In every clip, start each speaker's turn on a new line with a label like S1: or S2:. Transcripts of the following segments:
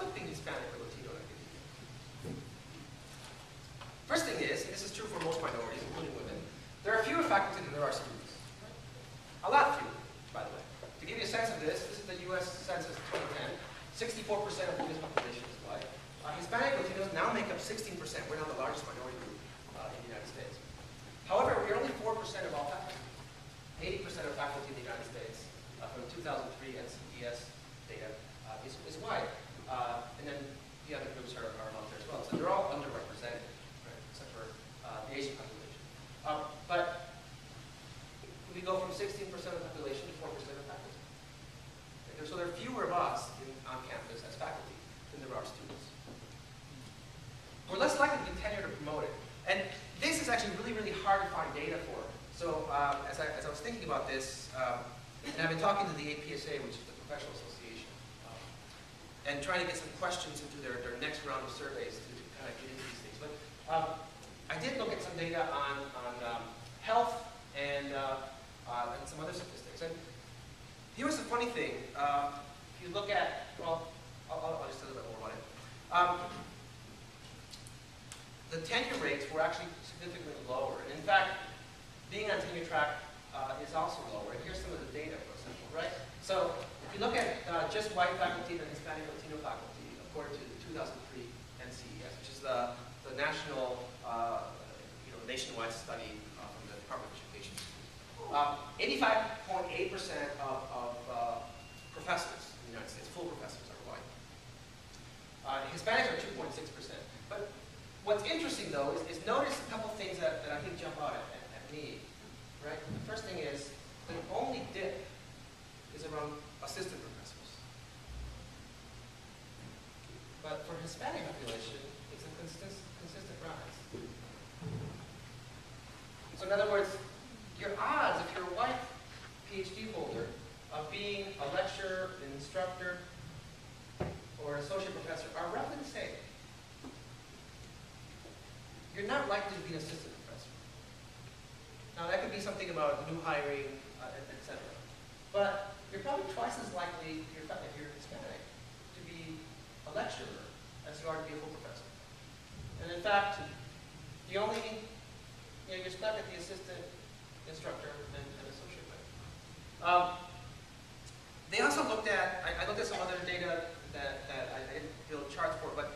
S1: conflicting Hispanic or Latino in academia? First thing is, and this is true for most minorities, including women, there are fewer faculty than there are students. A lot fewer, by the way. To give you a sense of this, this is the U.S. Census 2010. 64% of the U.S. population is white. Hispanic Latinos now make up 16%. We're now the largest minority group in the United States. However, we're only 4% of all faculty. 80% of faculty in the United States, from 2003 NCES data, is white. And then the other groups are out there as well. So they're all underrepresented, right, except for the Asian population. But we go from 16% of the population to 4% of faculty. Okay, so there are fewer of us on campus as faculty than there are students. We're less likely to be tenured or promoted. And this is actually really, really hard to find data for. So as I was thinking about this, and I've been talking to the APSA, which is the professional association, and trying to get some questions into their next round of surveys to kind of get into these things. But I did look at some data on health and some other statistics. And here was the funny thing. If you look at, well, I'll just tell you a little bit more about it. The tenure rates were actually significantly lower. And in fact, being on tenure track is also lower. And here's some of the data, for example, right? So if you look at just white faculty and Hispanic Latino faculty, according to the 2003 NCES, which is the national, nationwide study from the Department of Education, 85.8% of professors in the United States, full professors, are white. Hispanics are 2.6%. But what's interesting, though, is notice a couple things that I think jump out at me. Right? The first thing is the only dip is around assistant professors. But for Hispanic population, it's a consistent rise. So in other words, your odds, if you're a white PhD holder, of being a lecturer, an instructor, or an associate professor are roughly the same. You're not likely to be an assistant professor. Now that could be something about new hiring, etc. But you're probably twice as likely, if you're Hispanic, to be a lecturer as you are to be a full professor. And in fact, the only, you're stuck at the assistant instructor and associate. They also looked at, I looked at some other data that I didn't build charts for, but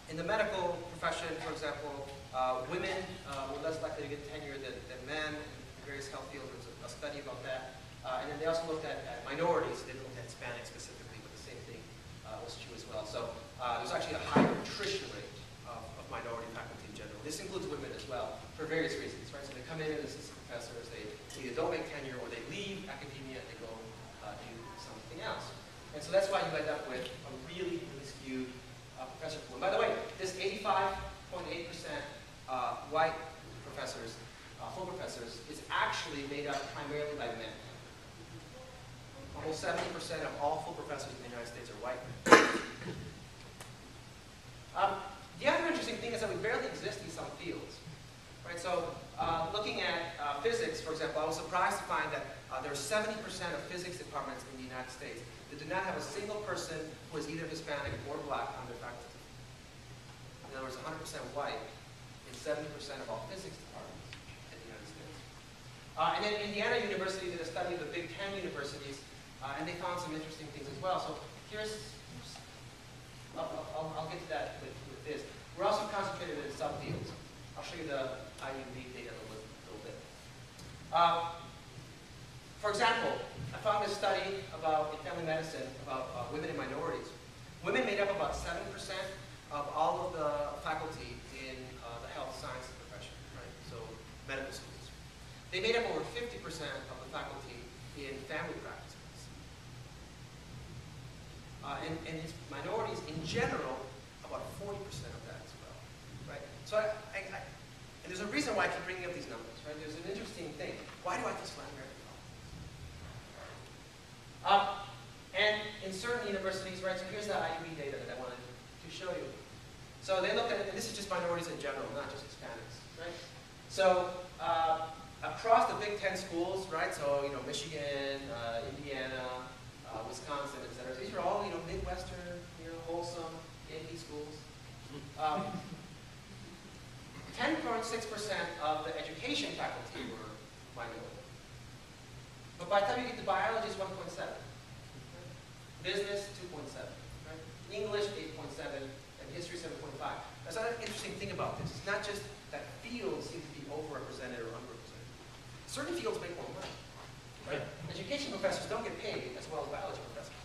S1: in the medical profession, for example, women were less likely to get tenure than men in various health fields. There was a study about that. And then they also looked at minorities. They didn't look at Hispanic specifically, but the same thing was true as well. So there's actually a higher attrition rate of minority faculty in general. This includes women as well, for various reasons, right? So they come in as assistant professors, they either don't make tenure or they leave academia and they go do something else. And so that's why you end up with a really, really skewed professor pool. And by the way, this 85.8% white professors, full professors, is actually made up primarily by men. Almost 70% of all full professors in the United States are white men. The other interesting thing is that we barely exist in some fields. Right? So looking at physics, for example, I was surprised to find that there are 70% of physics departments in the United States that do not have a single person who is either Hispanic or black on their faculty. In other words, 100% white in 70% of all physics departments in the United States. And then Indiana University did a study of the Big Ten universities, and they found some interesting things as well. So here's, I'll get to that with this. We're also concentrated in subfields. I'll show you the IUB data a little bit. For example, I found this study about in family medicine about women and minorities. Women made up about 7% of all of the faculty in the health sciences profession, right? So medical schools. They made up over 50% of the faculty in family practice. And it's minorities in general, about 40% of that as well, right? So and there's a reason why I keep bringing up these numbers, right? There's an interesting thing. Why do I think Latin American politics? And in certain universities, right, so here's the IUB data that I wanted to show you. So they looked at, and this is just minorities in general, not just Hispanics, right? So across the Big Ten schools, right, so, Michigan, Indiana, Wisconsin, et cetera, these are all, Midwestern, wholesome, 10.6% of the education faculty were minority. But by the time you get to biology, it's 1.7. Business, 2.7. Right? English, 8.7. And history, 7.5. That's another interesting thing about this. It's not just that fields seem to be overrepresented or underrepresented. Certain fields make more money. Right? Education professors don't get paid as well as biology professors.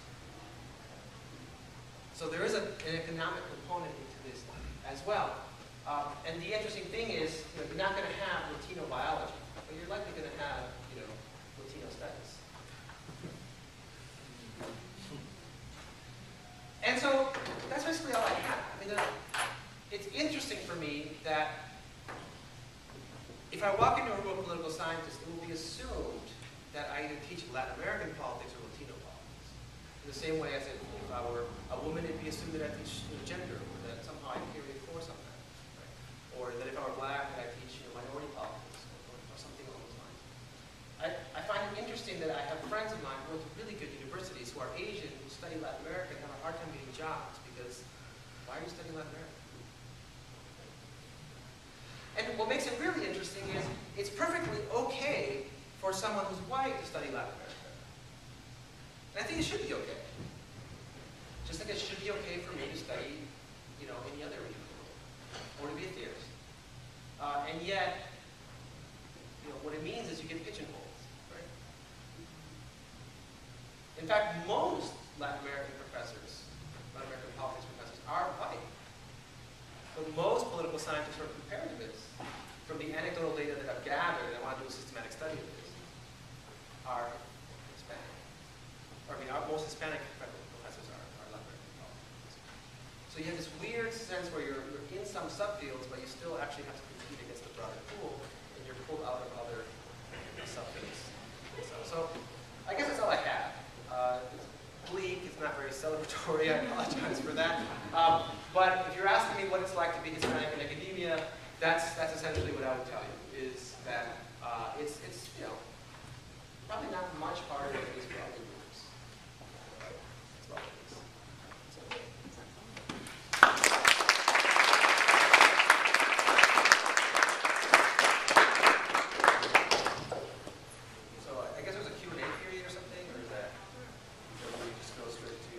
S1: So there is an economic component into this as well. And the interesting thing is, you're not going to have Latino biology, but you're likely going to have, Latino studies. And so that's basically all I have. I mean, it's interesting for me that if I walk into a room of political scientists, it will be assumed that I either teach Latin American politics or Latino politics. In the same way as if I were a woman, it'd be assumed that I teach gender, or that somehow I carry a force on that. Right? Or that if I were black, that I teach minority politics, or something along those lines. I find it interesting that I have friends of mine who went to really good universities who are Asian, who study Latin America, and have a hard time getting jobs because why are you studying Latin America? And what makes it really interesting is it's perfectly okay for someone who's white to study Latin America. And I think it should be okay. Just like it should be okay for me to study, any other region of the world, or to be a theorist. And yet, what it means is you get pigeonholes, right? In fact, most Latin American professors, Latin American politics professors, are white. But most political scientists or comparativists, from the anecdotal data that I've gathered, and I want to do a systematic study of this, are Hispanic. Most Hispanic professors are Latin American politics. So you have this weird sense where you're in some subfields, but you still actually have to compete against the broader pool, and you're pulled out of other subfields. So I guess that's all I have. It's bleak, it's not very celebratory, I apologize for that. But if you're asking me what it's like to be Hispanic in academia, that's essentially what I would tell you, is that it's probably not much harder than it is for other groups. That's about it is. So I guess there's a Q&A period or something, or is that, we just go straight to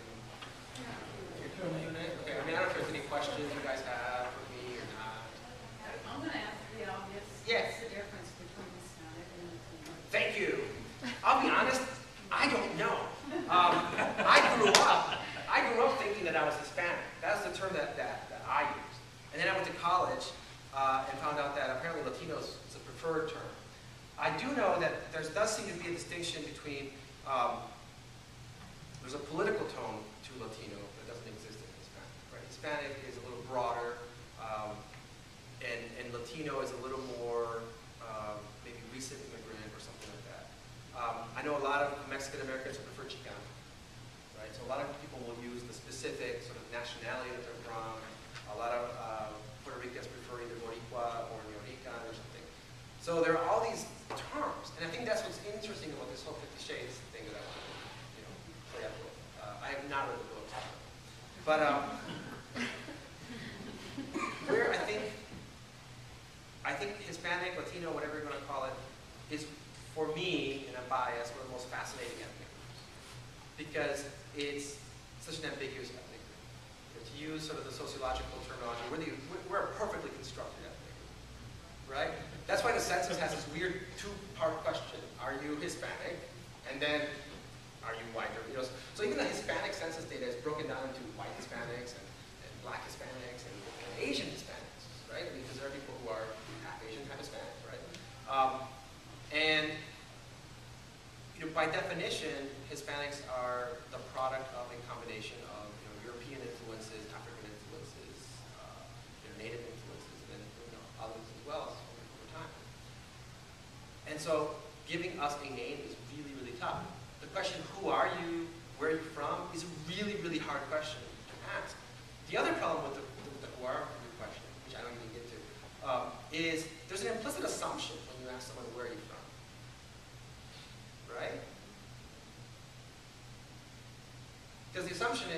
S1: Q&A? Okay, I don't know if there's any questions you guys have for me or not.
S2: I'm going to ask the obvious.
S1: Yes.
S2: What's the difference between Hispanic and Latino?
S1: Thank you. I'll be honest, I don't know. I grew up thinking that I was Hispanic. That's the term that I used. And then I went to college and found out that apparently Latino is a preferred term. I do know that there does seem to be a distinction between, there's a political tone to Latino that doesn't exist in Hispanic. Right? Hispanic is a little broader, and Latino is a little more maybe recent immigrant or something like that. I know a lot of Mexican Americans who prefer Chicano, right? So a lot of people will use the specific sort of nationality that they're from. A lot of Puerto Ricans prefer either Boricua or Neorican or something. So there are all these terms, and I think that's what's interesting about this whole 50 Shades thing that I want to, play up with. I have not read the books, but where I think Hispanic, Latino, whatever you're going to call it, is for me, and I'm biased, one of the most fascinating ethnic groups, because it's such an ambiguous ethnic group. To use sort of the sociological terminology, we're a perfectly constructed ethnic group, right? That's why the census has this weird two-part question: are you Hispanic? And then, are you white? So even the Hispanic census data is broken down into white Hispanics and black Hispanics and Asian Hispanics, right? Because there are people who are half Asian, half Hispanic, right? And by definition, Hispanics are the product of a combination of European influences, African influences, Native influences, and then others as well over time. And so, giving us a name is really, really tough. The question, who are you, where are you from, is a really, really hard question to ask. The other problem with the who are you question, which I don't even get to, is there's an implicit assumption when you ask someone, where are you from? Right? Because the assumption is